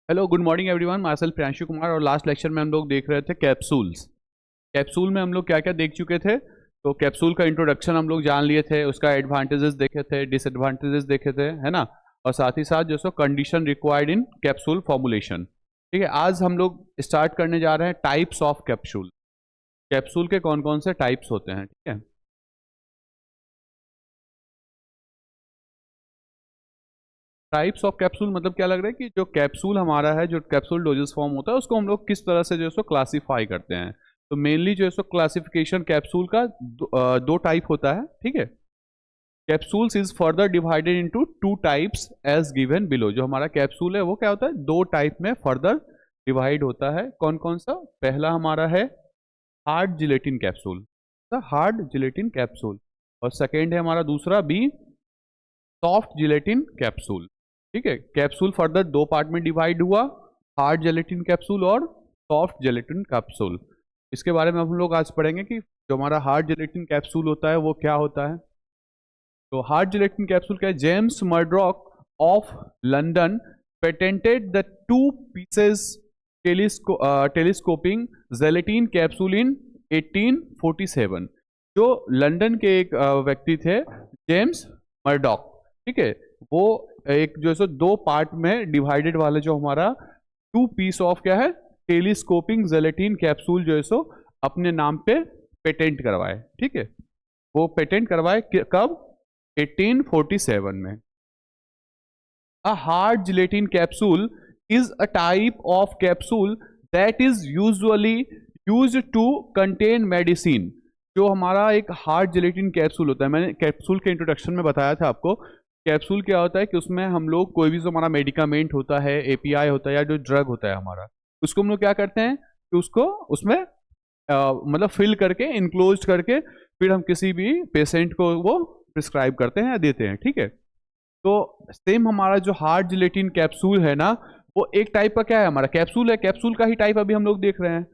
Hello good morning everyone, my self Priyanshu Kumar. और last lecture में हम लोग देख रहे थे कैप्सूल्स। कैप्सूल में हम लोग क्या क्या देख चुके थे। तो कैप्सूल का इंट्रोडक्शन हम लोग जान लिए थे, उसका एडवांटेजेस देखे थे, डिसएडवांटेजेस देखे थे, है ना। और साथ ही साथ जो सो condition required in capsule formulation. ठीक है, आज हम लोग स्टार्ट करने जा रहे हैं टाइप्स ऑफ कैप्सूल। कैप्सूल के कौन कौन से टाइप्स होते हैं, ठीक है। टाइप्स ऑफ कैप्सूल मतलब क्या लग रहा है कि जो कैप्सूल हमारा है, जो कैप्सूल डोजेस फॉर्म होता है, उसको हम लोग किस तरह से जो है सो क्लासीफाई करते हैं। तो मेनली जो है सो क्लासिफिकेशन कैप्सूल का दो टाइप होता है, ठीक है। Capsules is further divided into two types as given below. जो हमारा कैप्सूल है वो क्या होता है, दो टाइप में फर्दर डिवाइड होता है। कौन कौन सा? पहला हमारा है hard gelatin capsule, hard gelatin capsule. और सेकेंड है हमारा दूसरा बी सॉफ्ट जिलेटिन कैप्सूल। ठीक है, कैप्सूल फर्दर दो पार्ट में डिवाइड हुआ, हार्ड जेलेटिन कैप्सूल और सॉफ्ट जेलेटिन कैप्सूल। इसके बारे में हम लोग आज पढ़ेंगे कि जो हमारा हार्ड जेलेटिन कैप्सूल होता है वो क्या होता है। तो हार्ड जेलेटिन कैप्सूल क्या है? James Murdoch of London patented the two pieces telescoping gelatin capsule in 1847। जो लंदन के एक व्यक्ति थे, जेम्स मर्डॉक, ठीक है, वो एक जो है सो दो पार्ट में डिवाइडेड वाले जो हमारा टू पीस ऑफ क्या है, टेलीस्कोपिंग जेलेटिन कैप्सूल जो है सो अपने नाम पे पेटेंट करवाए। ठीक है, वो पेटेंट करवाए कब? 1847 में। A hard gelatin capsule is a type of capsule that is usually used to contain medicine। जो हमारा एक हार्ड जेलेटिन कैप्सूल होता है, मैंने कैप्सूल के इंट्रोडक्शन में बताया था आपको। कैप्सूल क्या होता है कि उसमें हम लोग कोई भी जो हमारा मेडिकामेंट होता है, एपीआई होता है या जो ड्रग होता है हमारा, उसको हम लोग क्या करते हैं कि उसको उसमें मतलब फिल करके, इनक्लोज करके, फिर हम किसी भी पेशेंट को वो प्रिस्क्राइब करते हैं या देते हैं। ठीक है, तो सेम हमारा जो हार्ड जिलेटिन कैप्सूल है ना, वो एक टाइप का क्या है, हमारा कैप्सूल है। कैप्सूल का ही टाइप अभी हम लोग देख रहे हैं,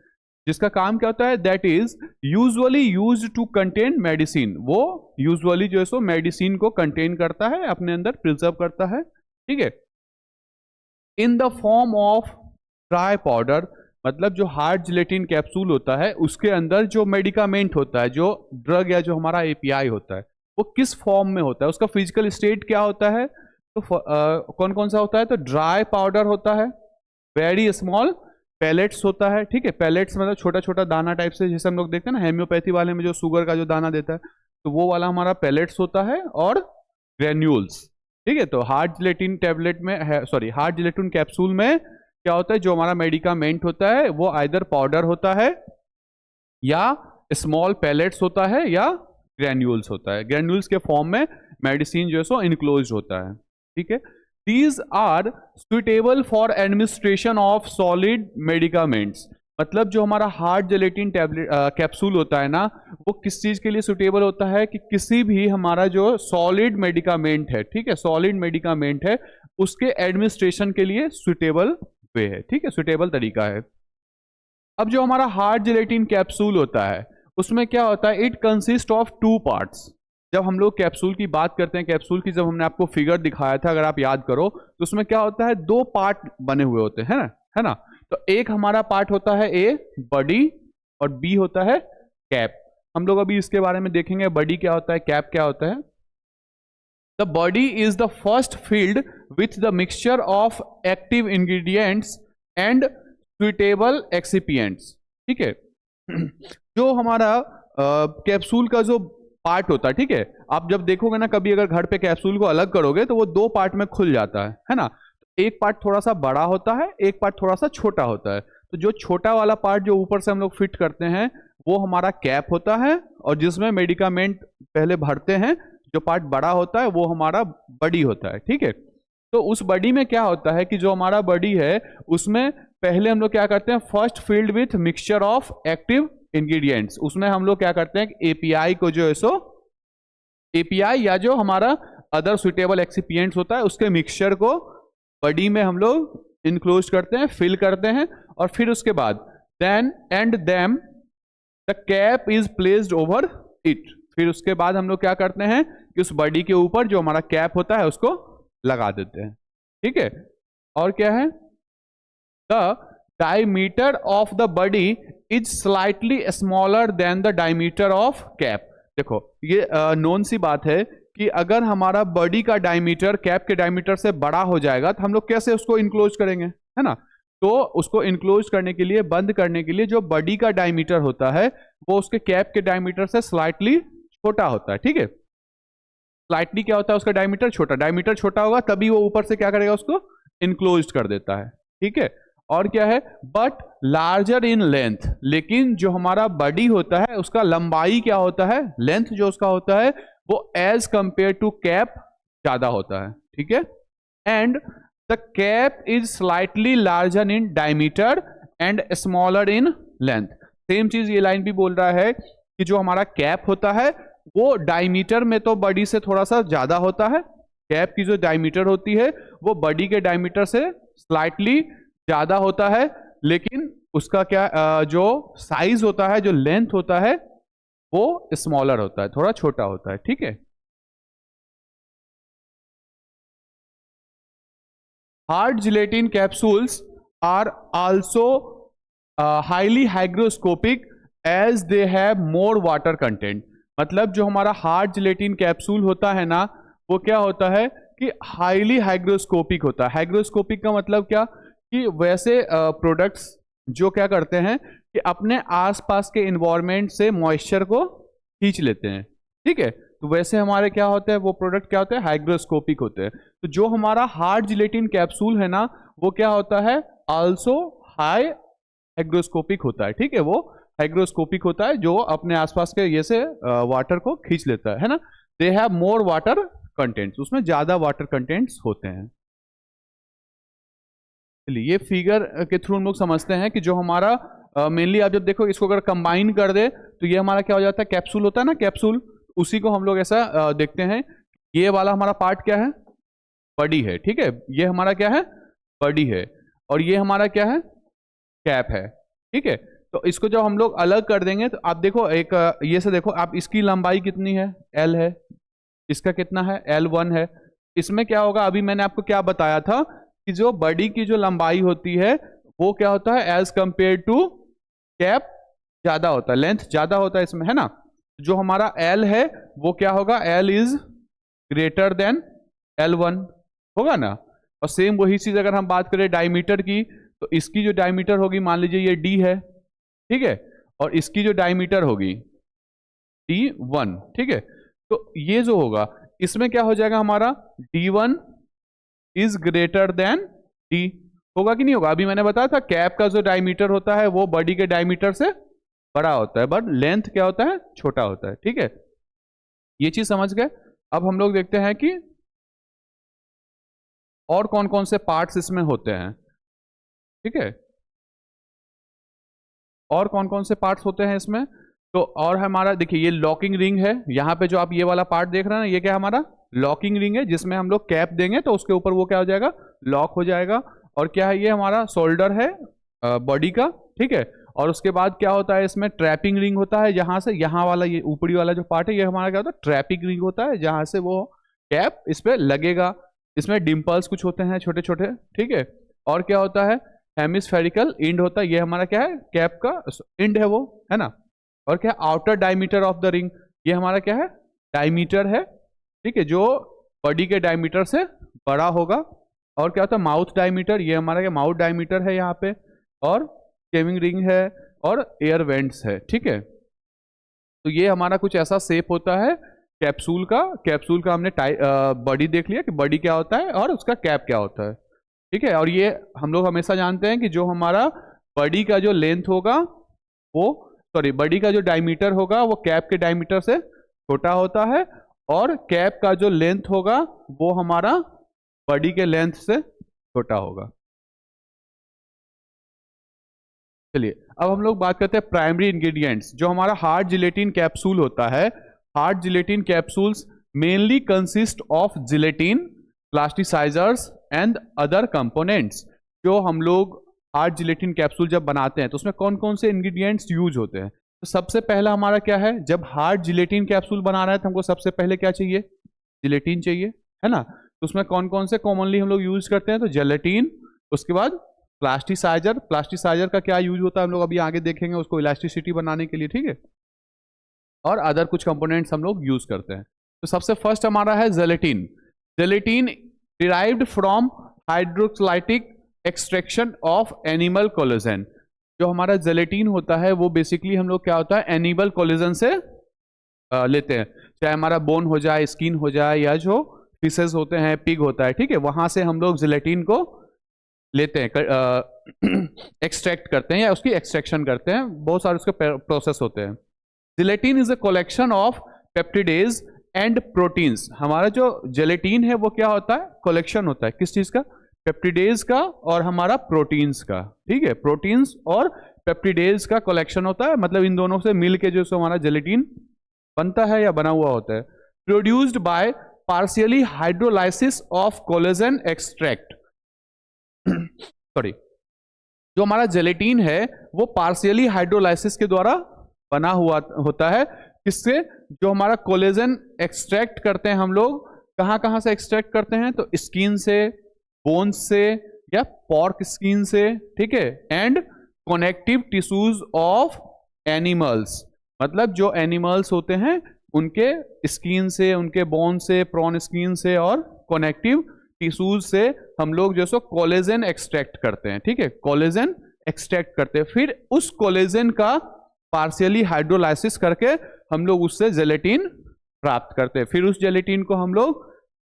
जिसका काम क्या होता है, that is usually used to contain medicine. वो यूजुअली जो है सो मेडिसिन को कंटेन करता है, अपने अंदर प्रिजर्व करता है। ठीक है, in the form of dry powder. मतलब जो हार्ड जिलेटिन कैप्सूल होता है उसके अंदर जो मेडिकामेंट होता है, जो ड्रग या जो हमारा एपीआई होता है, वो किस फॉर्म में होता है, उसका फिजिकल स्टेट क्या होता है। तो कौन कौन सा होता है? तो ड्राई पाउडर होता है, वेरी स्मॉल पैलेट्स होता है। ठीक है, पैलेट्स मतलब छोटा छोटा दाना टाइप से, जैसे हम लोग देखते हैं ना हेम्योपैथी वाले में जो शुगर का जो दाना देता है, तो वो वाला हमारा पैलेट्स होता है। और ग्रेन्यूल्स। ठीक है, तो हार्ड जिलेटिन टैबलेट में है, सॉरी, हार्ड जिलेटिन कैप्सूल में क्या होता है, जो हमारा मेडिकामेंट होता है वो आइदर पाउडर होता है या स्मॉल पैलेट्स होता है या ग्रेन्यूल्स होता है। ग्रेन्यूल्स के फॉर्म में मेडिसिन जो है सो इनक्लोज होता है। ठीक है, these are suitable for administration of solid medicaments. मतलब जो हमारा हार्ड जेलेटिन टैबलेट कैप्सूल होता है ना, वो किस चीज के लिए सुटेबल होता है कि किसी भी हमारा जो सॉलिड मेडिकामेंट है, ठीक है, सॉलिड मेडिकामेंट है, उसके एडमिनिस्ट्रेशन के लिए सुटेबल वे है। ठीक है, सुटेबल तरीका है। अब जो हमारा हार्ड जेलेटिन कैप्सूल होता है उसमें क्या होता है, it consist of two parts. जब हम लोग कैप्सूल की बात करते हैं, कैप्सूल की जब हमने आपको फिगर दिखाया था, अगर आप याद करो, तो उसमें क्या होता है, दो पार्ट बने हुए होते हैं ना, है ना। तो एक हमारा पार्ट होता है ए बॉडी, और बी होता है कैप। हम लोग अभी इसके बारे में देखेंगे, बॉडी क्या होता है, कैप क्या होता है। The body is the first field with the mixture of active ingredients and suitable excipients. ठीक है, जो हमारा कैप्सूल का जो पार्ट होता है, ठीक है, आप जब देखोगे ना कभी, अगर घर पे कैप्सूल को अलग करोगे तो वो दो पार्ट में खुल जाता है ना। एक पार्ट थोड़ा सा बड़ा होता है, एक पार्ट थोड़ा सा छोटा होता है। तो जो छोटा वाला पार्ट जो ऊपर से हम लोग फिट करते हैं वो हमारा कैप होता है, और जिसमें मेडिकामेंट पहले भरते हैं, जो पार्ट बड़ा होता है वो हमारा बॉडी होता है। ठीक है, तो उस बॉडी में क्या होता है कि जो हमारा बॉडी है उसमें पहले हम लोग क्या करते हैं, first field with mixture of active ingredients. उसमें हम लोग क्या करते हैं, एपीआई को जो है सो, एपीआई या जो हमारा अदर सुटेबल एक्सिपिएंट्स होता है उसके मिक्सचर को बॉडी में हम लोग इनक्लोज करते हैं, फिल करते हैं, और फिर उसके बाद then and them the cap is placed over it. फिर उसके बाद हम लोग क्या करते हैं कि उस बॉडी के ऊपर जो हमारा कैप होता है उसको लगा देते हैं। ठीक है, और क्या है, the diameter of the body is slightly smaller than the diameter of cap. देखो ये नोन सी बात है कि अगर हमारा बॉडी का डायमीटर कैप के डायमीटर से बड़ा हो जाएगा तो हम लोग कैसे उसको इनक्लोज करेंगे, है ना। तो उसको इनक्लोज करने के लिए, बंद करने के लिए जो बॉडी का डायमीटर होता है वो उसके कैप के डायमीटर से स्लाइटली छोटा होता है, ठीक है। स्लाइटली क्या होता है, उसका डायमीटर छोटा, डायमीटर छोटा होगा तभी वो ऊपर से क्या करेगा, उसको इनक्लोज कर देता है, ठीक है। और क्या है, बट लार्जर इन लेंथ, लेकिन जो हमारा बॉडी होता है उसका लंबाई क्या होता है, लेंथ जो उसका होता है वो एज कंपेयर टू कैप ज्यादा होता है, ठीक है। And the cap is slightly larger in diameter and smaller in length. Same चीज ये लाइन भी बोल रहा है कि जो हमारा कैप होता है वो डायमीटर में तो बॉडी से थोड़ा सा ज्यादा होता है, कैप की जो डायमीटर होती है वो बॉडी के डायमीटर से स्लाइटली ज्यादा होता है, लेकिन उसका क्या जो साइज होता है, जो लेंथ होता है वो स्मॉलर होता है, थोड़ा छोटा होता है, ठीक है। Hard gelatin capsules are also highly hygroscopic as they have more water content. मतलब जो हमारा हार्ड जिलेटिन कैप्सूल होता है ना, वो क्या होता है कि हाईली हाइग्रोस्कोपिक होता है। हाइग्रोस्कोपिक का मतलब क्या, कि वैसे प्रोडक्ट्स जो क्या करते हैं कि अपने आसपास के इन्वायरमेंट से मॉइस्चर को खींच लेते हैं, ठीक है। तो वैसे हमारे क्या होते हैं, वो प्रोडक्ट क्या होते हैं, हाइग्रोस्कोपिक होते हैं। तो जो हमारा हार्ड जिलेटिन कैप्सूल है ना, वो क्या होता है, आल्सो हाई हाइग्रोस्कोपिक होता है, ठीक है। वो हाइग्रोस्कोपिक होता है, जो अपने आसपास के ये से वाटर को खींच लेता है ना। दे हैव मोर वाटर कंटेंट्स, उसमें ज्यादा वाटर कंटेंट्स होते हैं। ये फिगर के थ्रू हम लोग समझते हैं कि जो हमारा मेनली आप जब देखो इसको अगर कंबाइन कर दे तो ये हमारा क्या हो जाता है, कैप्सूल होता है ना, कैप्सूल, उसी को हम लोग ऐसा देखते हैं। ये वाला हमारा पार्ट क्या है, बॉडी है, ठीक है। ये हमारा क्या है, बॉडी है, और ये हमारा क्या है, कैप है, ठीक है। तो इसको जब हम लोग अलग कर देंगे तो आप देखो एक ये से देखो आप, इसकी लंबाई कितनी है, L है, इसका कितना है, L1 है। इसमें क्या होगा, अभी मैंने आपको क्या बताया था कि जो बॉडी की जो लंबाई होती है वो क्या होता है, एज कंपेयर टू कैप ज्यादा होता है, लेंथ ज्यादा होता है इसमें, है ना। जो हमारा L है वो क्या होगा, L is greater than L1 होगा ना। और सेम वही चीज अगर हम बात करें डायमीटर की, तो इसकी जो डायमीटर होगी, मान लीजिए ये D है, ठीक है, और इसकी जो डायमीटर होगी D1, ठीक है। तो ये जो होगा इसमें क्या हो जाएगा, हमारा D1 is greater than D, होगा कि नहीं होगा। अभी मैंने बताया था कैप का जो डायमीटर होता है वो बॉडी के डायमीटर से बड़ा होता है, बट लेंथ क्या होता है, छोटा होता है, ठीक है। ये चीज समझ गए। अब हम लोग देखते हैं कि और कौन कौन से पार्ट्स इसमें होते हैं, ठीक है। और कौन कौन से पार्ट्स होते हैं इसमें, तो और हमारा देखिए ये लॉकिंग रिंग है, यहाँ पे जो आप ये वाला पार्ट देख रहे हैं ना, ये क्या हमारा लॉकिंग रिंग है, जिसमें हम लोग कैप देंगे तो उसके ऊपर वो क्या हो जाएगा, लॉक हो जाएगा। और क्या है, ये हमारा शोल्डर है बॉडी का, ठीक है। और उसके बाद क्या होता है, इसमें ट्रैपिंग रिंग होता है, जहां से यहाँ वाला ये ऊपरी वाला जो पार्ट है ये हमारा क्या होता है, ट्रैपिंग रिंग होता है, जहां से वो कैप इस पे लगेगा। इसमें डिम्पल्स कुछ होते हैं छोटे छोटे, ठीक है। और क्या होता है, हेमिस्फेरिकल इंड होता है, ये हमारा क्या है, कैप का इंड है वो, है ना। और क्या, outer diameter of the ring, ये हमारा क्या है, डायमीटर है, ठीक है, जो बॉडी के डायमीटर से बड़ा होगा। और क्या होता है, माउथ डायमीटर, ये हमारा क्या, माउथ डायमीटर है यहाँ पे। और केविंग रिंग है और एयर वेंट्स है, ठीक है। तो ये हमारा कुछ ऐसा शेप होता है कैप्सूल का। कैप्सूल का हमने बॉडी देख लिया कि बॉडी क्या होता है और उसका कैप क्या होता है, ठीक है। और ये हम लोग हमेशा जानते हैं कि जो हमारा बॉडी का जो लेंथ होगा वो, सॉरी, बॉडी का जो डायमीटर होगा वो कैप के डायमीटर से छोटा होता है, और कैप का जो लेंथ होगा वो हमारा बॉडी के लेंथ से छोटा होगा। चलिए अब हम लोग बात करते हैं प्राइमरी इंग्रेडिएंट्स। जो हमारा हार्ड जिलेटिन कैप्सूल होता है, hard gelatin capsules mainly consist of gelatin, plasticisers and other components. जो हम लोग हार्ड जिलेटिन कैप्सूल जब बनाते हैं तो उसमें कौन कौन से इंग्रेडिएंट्स यूज होते हैं। तो सबसे पहला हमारा क्या है, जब हार्ड जिलेटिन कैप्सूल बना रहे हैं तो हमको सबसे पहले क्या चाहिए, जिलेटिन चाहिए, है ना। तो उसमें कौन कौन से कॉमनली हम लोग यूज करते हैं, तो जेलेटिन, उसके बाद प्लास्टिसाइजर, प्लास्टिसाइजर का क्या यूज होता है हम लोग अभी आगे देखेंगे, उसको इलास्टिसिटी बनाने के लिए, ठीक है। और अदर कुछ कंपोनेंट्स हम लोग यूज करते हैं। तो सबसे फर्स्ट हमारा है gelatin. Gelatin derived from hydrolytic extraction of animal collagen. जो हमारा जेलेटिन होता है वो बेसिकली हम लोग क्या होता है एनिमल कोलेजन से लेते हैं, चाहे हमारा बोन हो जाए, स्किन हो जाए, या जो फिशेस होते हैं, पिग होता है, ठीक है, वहां से हम लोग जेलेटिन को लेते हैं, एक्सट्रैक्ट करते हैं या उसकी एक्सट्रैक्शन करते हैं। बहुत सारे उसके प्रोसेस होते हैं। Gelatin is a collection of peptides and proteins. हमारा जो जेलेटिन है वो क्या होता है, कलेक्शन होता है किस चीज का, पेप्टिडेज का और हमारा प्रोटीन्स का, ठीक है। प्रोटीन्स और पेप्टिडेज का कलेक्शन होता है, मतलब इन दोनों से मिलके जो हमारा जेलेटिन बनता है या बना हुआ होता है। Produced by partially hydrolysis of collagen extract. Sorry, जो हमारा जेलेटिन है वो पार्शियली हाइड्रोलाइसिस के द्वारा बना हुआ होता है। किससे, जो हमारा कोलेजन एक्सट्रैक्ट करते हैं हम लोग, कहां कहां से एक्सट्रैक्ट करते हैं, तो स्किन से, बोन्स से या पॉर्क स्किन से, ठीक है। And connective tissues of animals, मतलब जो एनिमल्स होते हैं उनके स्किन से, उनके बोन से, प्रॉन स्किन से और कनेक्टिव टिश्यूज से हम लोग जो सो कोलेजन एक्सट्रैक्ट करते हैं, ठीक है। कोलेजन एक्सट्रैक्ट करते हैं, फिर उस कोलेजन का पार्शियली हाइड्रोलाइसिस करके हम लोग उससे जेलेटिन प्राप्त करते हैं। फिर उस जेलेटिन को हम लोग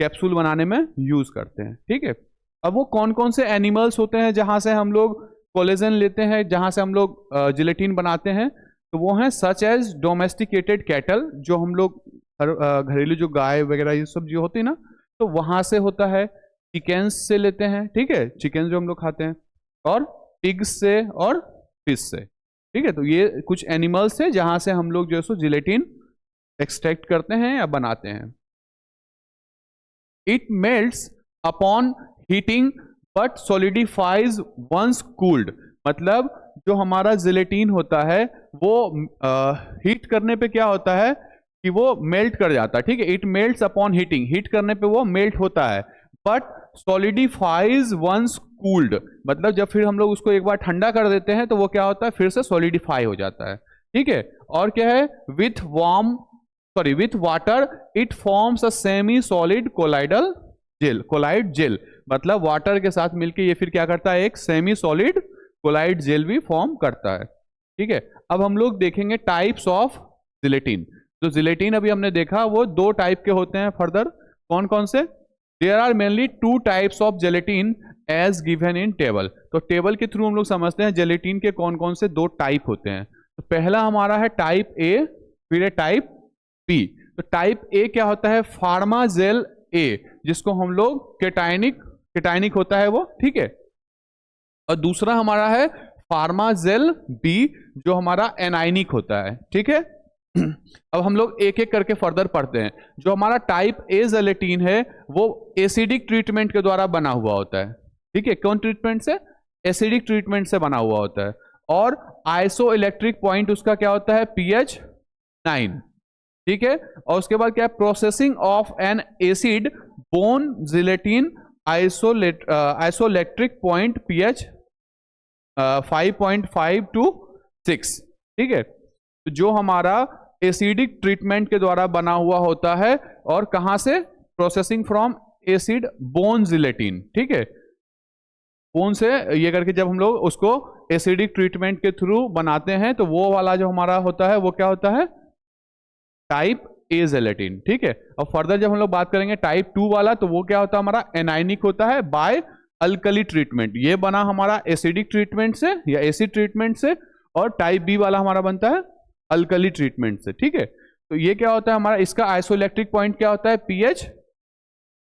कैप्सूल बनाने में यूज करते हैं, ठीक है। अब वो कौन कौन से एनिमल्स होते हैं जहां से हम लोग कोलेजन लेते हैं, जहां से हम लोग जेलेटिन बनाते हैं, तो वो हैं सच एज डोमेस्टिकेटेड कैटल, जो हम लोग घरेलू जो गाय वगैरह ये सब जो होती है ना, तो वहां से होता है। चिकन्स से लेते हैं, ठीक है, चिकन जो हम लोग खाते हैं, और पिग्स से और फिश से, ठीक है। तो ये कुछ एनिमल्स है जहां से हम लोग जो है सो जिलेटिन एक्सट्रैक्ट करते हैं या बनाते हैं। It melts upon heating but solidifies once cooled, मतलब जो हमारा जिलेटिन होता है वो हीट करने पे क्या होता है कि वो मेल्ट कर जाता है, ठीक है। It melts upon heating, heat करने पे वो मेल्ट होता है, बट सॉलिडिफाइज वंस कूल्ड, मतलब जब फिर हम लोग उसको एक बार ठंडा कर देते हैं तो वो क्या होता है, फिर से सॉलिडिफाई हो जाता है, ठीक है। और क्या है, with water it forms a semi solid colloidal gel. Colloid gel मतलब वाटर के साथ मिलके ये फिर क्या करता है, एक सेमी सॉलिड कोलाइड जेल भी फॉर्म करता है, ठीक है। अब हम लोग देखेंगे टाइप्स ऑफ जिलेटिन। जो जिलेटिन अभी हमने देखा वो दो टाइप के होते हैं। फर्दर कौन कौन से, there are mainly 2 types of gelatin as given in table. तो टेबल के थ्रू हम लोग समझते हैं जेलेटिन के कौन कौन से 2 टाइप होते हैं। तो पहला हमारा है टाइप ए, फिर है टाइप बी। तो टाइप ए क्या होता है, फार्मा जेल ए, जिसको हम लोग केटाइनिक होता है वो, ठीक है। और दूसरा हमारा है फार्मा जेल बी, जो हमारा एनाइनिक होता है, ठीक है। अब हम लोग एक एक करके फर्दर पढ़ते हैं। जो हमारा टाइप ए जेलेटिन है वो एसिडिक ट्रीटमेंट के द्वारा बना हुआ होता है, ठीक है। कौन ट्रीटमेंट से, एसिडिक ट्रीटमेंट से बना हुआ होता है। और आइसो इलेक्ट्रिक पॉइंट उसका क्या होता है, pH 9, ठीक है। और उसके बाद क्या है, processing of N acid bone gelatin isoelectric point pH 5.5 to 6, ठीक है। तो जो हमारा एसिडिक ट्रीटमेंट के द्वारा बना हुआ होता है, और कहां से, processing from acid bone gelatin, ठीक है। बोन से ये करके जब हम लोग उसको एसिडिक ट्रीटमेंट के थ्रू बनाते हैं तो वो वाला जो हमारा होता है वो क्या होता है, टाइप ए जेलेटिन, ठीक है। और फर्दर जब हम लोग बात करेंगे टाइप 2 वाला, तो वो क्या होता है, हमारा एनाइनिक होता है बाय अल्कली ट्रीटमेंट। ये बना हमारा एसिडिक ट्रीटमेंट से या एसिड ट्रीटमेंट से, और टाइप बी वाला हमारा बनता है अल्कली ट्रीटमेंट से, ठीक है। तो ये क्या होता है हमारा, इसका आइसोइलेक्ट्रिक पॉइंट क्या होता है, pH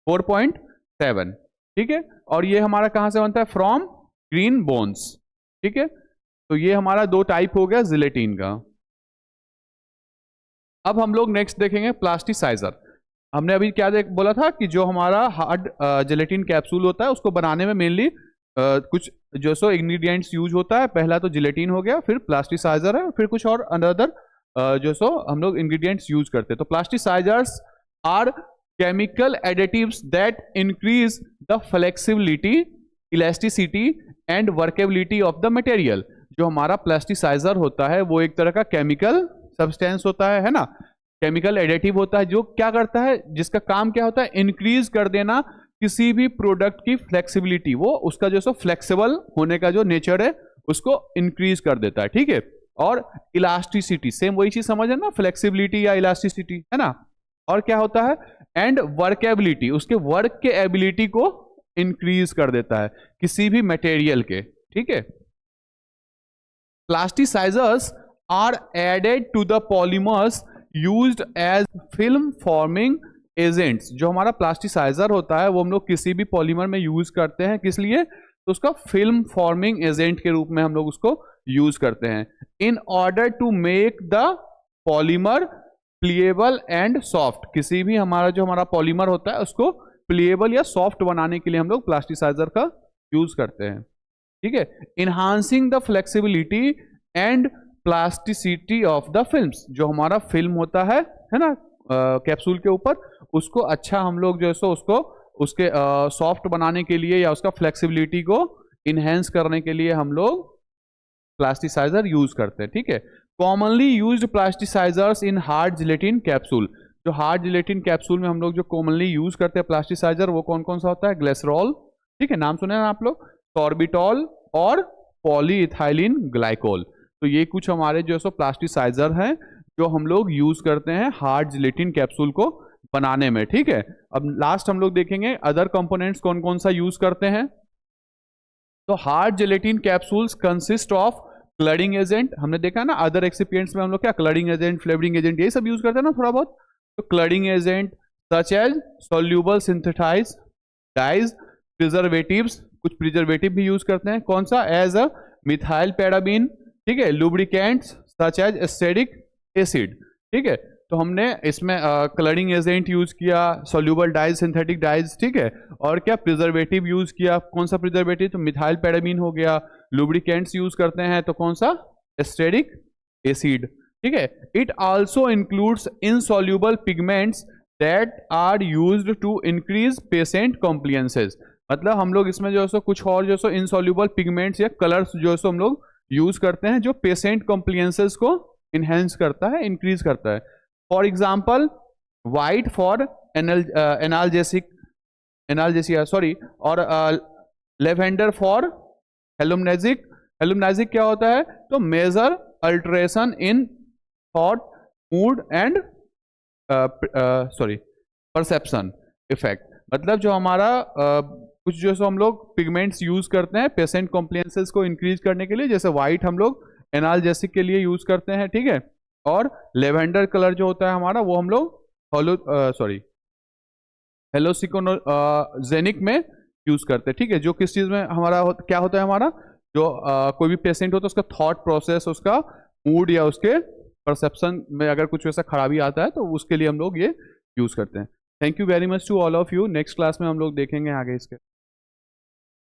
4.7, ठीक है। और ये हमारा कहां से बनता है, फ्रॉम ग्रीन बोन्स, ठीक है। तो ये हमारा 2 टाइप हो गया जिलेटिन का। अब हम लोग नेक्स्ट देखेंगे प्लास्टिसाइजर। हमने अभी क्या बोला था कि जो हमारा हार्ड जेलेटिन कैप्सूल होता है उसको बनाने में मेनली कुछ जो सो इंग्रेडिएंट्स यूज होता है। पहला तो जिलेटिन हो गया, फिर प्लास्टिसाइजर है, फिर कुछ और अनदर जो सो हम लोग इंग्रेडिएंट्स यूज करते हैं। तो plasticizers are chemical additives that increase the flexibility, elasticity and workability of the material. जो हमारा प्लास्टिसाइजर होता है वो एक तरह का केमिकल सब्सटेंस होता है ना, केमिकल एडिटिव होता है, जो क्या करता है, जिसका काम क्या होता है, इंक्रीज कर देना किसी भी प्रोडक्ट की फ्लेक्सिबिलिटी, वो उसका जो सो फ्लेक्सिबल होने का जो नेचर है उसको इंक्रीज कर देता है, ठीक है। और इलास्टिसिटी, सेम वही चीज समझ है ना, फ्लेक्सिबिलिटी या इलास्टिसिटी, है ना। और क्या होता है, एंड वर्केबिलिटी, उसके वर्क के एबिलिटी को इंक्रीज कर देता है किसी भी मटेरियल के, ठीक है। Plasticizers are added to the polymers used as film forming agents. जो हमारा प्लास्टिसाइजर होता है वो हम लोग किसी भी पॉलीमर में यूज करते हैं, किस लिए, तो उसका फिल्म फॉर्मिंग एजेंट के रूप में हम लोग उसको यूज करते हैं, in order to make the polymer pliable and soft. किसी भी हमारा जो हमारा पॉलीमर होता है उसको प्लीएबल या सॉफ्ट बनाने के लिए हम लोग प्लास्टिसाइजर का यूज करते हैं, ठीक है। Enhancing the flexibility and plasticity of the films. जो हमारा फिल्म होता है ना, कैप्सूल के ऊपर, उसको अच्छा हम लोग जो है सो उसको उसके सॉफ्ट बनाने के लिए या उसका फ्लेक्सिबिलिटी को इनहेंस करने के लिए हम लोग प्लास्टिसाइजर यूज करते हैं, ठीक है। Commonly used plasticisers in hard gelatin capsule. जो हार्ड जिलेटिन कैप्सूल में हम लोग जो कॉमनली यूज करते हैं प्लास्टिसाइजर, वो कौन कौन सा होता है, ग्लिसरॉल, ठीक है, नाम सुने ना आप लोग, सॉर्बिटॉल और पॉलीइथाइलिन ग्लाइकोल। तो ये कुछ हमारे जो सो प्लास्टिसाइजर हैं जो हम लोग यूज करते हैं हार्ड जिलेटिन कैप्सूल को बनाने में, ठीक है। अब लास्ट हम लोग देखेंगे अदर कंपोनेंट्स कौन कौन सा यूज करते हैं। तो hard gelatin capsules consist of colouring agent, हमने देखा ना अदर एक्सिपिएंट्स में हम लोग क्या क्लडिंग एजेंट, फ्लेवरिंग एजेंट, यही सब यूज करते हैं ना थोड़ा बहुत। तो colouring agent such as soluble synthetic dyes, preservatives, कुछ प्रिजर्वेटिव भी यूज करते हैं, कौन सा, एज अ मिथाइल पैराबीन, ठीक है, lubricants such as acidic acid, ठीक है। तो हमने इसमें कलरिंग एजेंट यूज किया, सोल्यूबल डाइज, सिंथेटिक डाइज, ठीक है, और क्या प्रिजर्वेटिव यूज किया, कौन सा प्रिजर्वेटिव, तो मिथाइल पैराबीन हो गया, लुब्रिकेंट्स यूज करते हैं तो कौन सा, एस्टेरिक एसिड, ठीक है। It also includes insoluble pigments that are used to increase patient compliances. मतलब हम लोग इसमें जो सो कुछ और जो सो इनसॉल्यूबल पिगमेंट्स या कलर्स जो सो हम लोग यूज करते हैं जो पेशेंट कॉम्प्लियंसेस को इनहेंस करता है, इंक्रीज करता है। For example white for analgesia sorry, और लेवेंडर फॉर हेलुमिनेजिक। हेलुमिनेजिक क्या होता है, तो major alteration in thought, mood and perception effect. मतलब जो हमारा कुछ जो सो हम लोग पिगमेंट्स यूज करते हैं पेशेंट कॉम्प्लियंसेस को इंक्रीज करने के लिए, जैसे व्हाइट हम लोग एनाल्जेसिक के लिए यूज करते हैं, ठीक है। और लेवेंडर कलर जो होता है हमारा वो हम लोग हेलोसिकोजेनिक में यूज करते हैं, ठीक है। जो किस चीज में हमारा क्या होता है, हमारा जो कोई भी पेशेंट होता है उसका थॉट प्रोसेस, उसका मूड या उसके परसेप्शन में अगर कुछ वैसा खराबी आता है तो उसके लिए हम लोग ये यूज करते हैं। Thank you very much to all of you. Next class में हम लोग देखेंगे आगे इसके।